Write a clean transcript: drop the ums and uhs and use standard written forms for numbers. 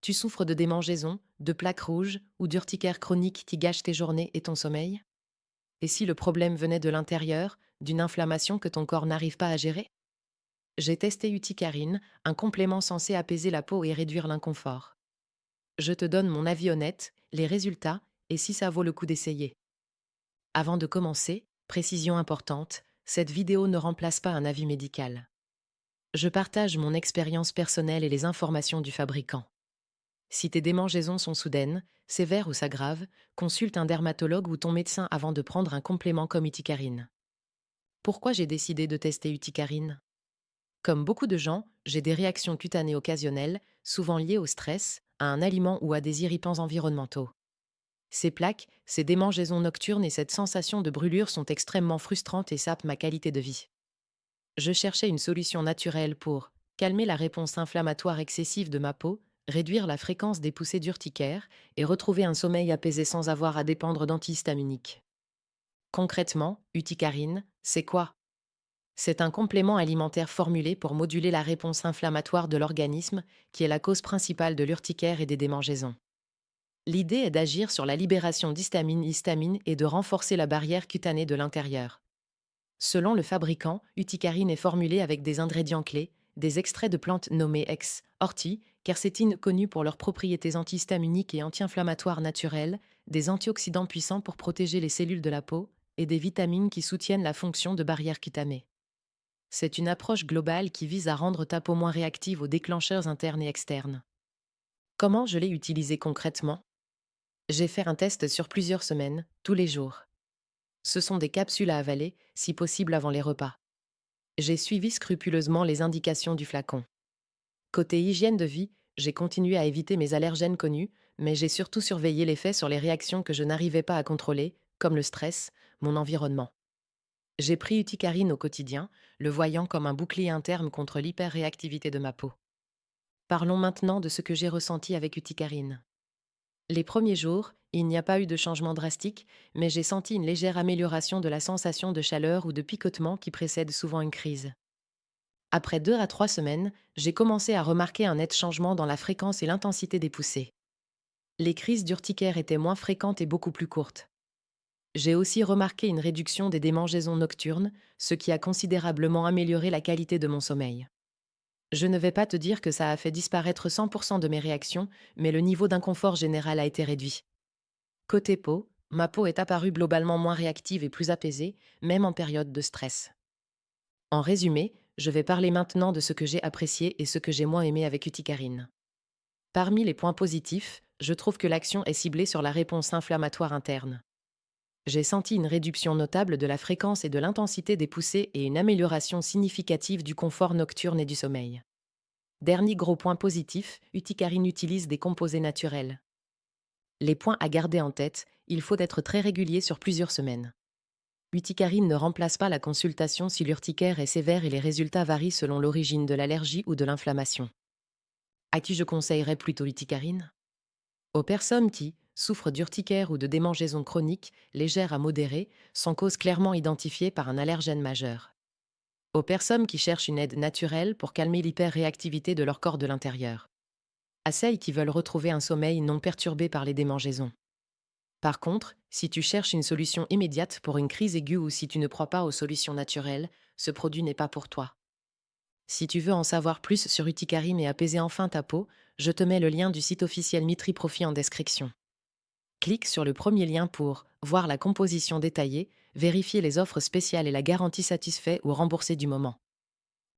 Tu souffres de démangeaisons, de plaques rouges ou d'urticaire chronique qui gâchent tes journées et ton sommeil? Et si le problème venait de l'intérieur, d'une inflammation que ton corps n'arrive pas à gérer? J'ai testé Uticarine, un complément censé apaiser la peau et réduire l'inconfort. Je te donne mon avis honnête, les résultats et si ça vaut le coup d'essayer. Avant de commencer, précision importante, cette vidéo ne remplace pas un avis médical. Je partage mon expérience personnelle et les informations du fabricant. Si tes démangeaisons sont soudaines, sévères ou s'aggravent, consulte un dermatologue ou ton médecin avant de prendre un complément comme Uticarine. Pourquoi j'ai décidé de tester Uticarine? Comme beaucoup de gens, j'ai des réactions cutanées occasionnelles, souvent liées au stress, à un aliment ou à des irritants environnementaux. Ces plaques, ces démangeaisons nocturnes et cette sensation de brûlure sont extrêmement frustrantes et sapent ma qualité de vie. Je cherchais une solution naturelle pour calmer la réponse inflammatoire excessive de ma peau, réduire la fréquence des poussées d'urticaire et retrouver un sommeil apaisé sans avoir à dépendre d'antihistaminiques. Concrètement, Uticarine, c'est quoi? C'est un complément alimentaire formulé pour moduler la réponse inflammatoire de l'organisme, qui est la cause principale de l'urticaire et des démangeaisons. L'idée est d'agir sur la libération d'histamine et de renforcer la barrière cutanée de l'intérieur. Selon le fabricant, Uticarine est formulée avec des ingrédients clés, des extraits de plantes nommées ortie, quercétine connue pour leurs propriétés antihistaminiques et anti-inflammatoires naturelles, des antioxydants puissants pour protéger les cellules de la peau, et des vitamines qui soutiennent la fonction de barrière cutanée. C'est une approche globale qui vise à rendre ta peau moins réactive aux déclencheurs internes et externes. Comment je l'ai utilisé concrètement? J'ai fait un test sur plusieurs semaines, tous les jours. Ce sont des capsules à avaler, si possible avant les repas. J'ai suivi scrupuleusement les indications du flacon. Côté hygiène de vie, j'ai continué à éviter mes allergènes connus, mais j'ai surtout surveillé l'effet sur les réactions que je n'arrivais pas à contrôler, comme le stress, mon environnement. J'ai pris Uticarine au quotidien, le voyant comme un bouclier interne contre l'hyperréactivité de ma peau. Parlons maintenant de ce que j'ai ressenti avec Uticarine. Les premiers jours, il n'y a pas eu de changement drastique, mais j'ai senti une légère amélioration de la sensation de chaleur ou de picotement qui précède souvent une crise. Après 2 à 3 semaines, j'ai commencé à remarquer un net changement dans la fréquence et l'intensité des poussées. Les crises d'urticaire étaient moins fréquentes et beaucoup plus courtes. J'ai aussi remarqué une réduction des démangeaisons nocturnes, ce qui a considérablement amélioré la qualité de mon sommeil. Je ne vais pas te dire que ça a fait disparaître 100% de mes réactions, mais le niveau d'inconfort général a été réduit. Côté peau, ma peau est apparue globalement moins réactive et plus apaisée, même en période de stress. En résumé, je vais parler maintenant de ce que j'ai apprécié et ce que j'ai moins aimé avec Uticarine. Parmi les points positifs, je trouve que l'action est ciblée sur la réponse inflammatoire interne. J'ai senti une réduction notable de la fréquence et de l'intensité des poussées et une amélioration significative du confort nocturne et du sommeil. Dernier gros point positif, Uticarine utilise des composés naturels. Les points à garder en tête, il faut être très régulier sur plusieurs semaines. Uticarine ne remplace pas la consultation si l'urticaire est sévère et les résultats varient selon l'origine de l'allergie ou de l'inflammation. À qui je conseillerais plutôt Uticarine? Aux personnes qui souffrent d'urticaire ou de démangeaisons chroniques, légères à modérées, sans cause clairement identifiée par un allergène majeur. Aux personnes qui cherchent une aide naturelle pour calmer l'hyperréactivité de leur corps de l'intérieur. À celles qui veulent retrouver un sommeil non perturbé par les démangeaisons. Par contre, si tu cherches une solution immédiate pour une crise aiguë ou si tu ne crois pas aux solutions naturelles, ce produit n'est pas pour toi. Si tu veux en savoir plus sur Uticarine et apaiser enfin ta peau, je te mets le lien du site officiel Mitri Profi en description. Clique sur le premier lien pour voir la composition détaillée, vérifier les offres spéciales et la garantie satisfait ou remboursée du moment.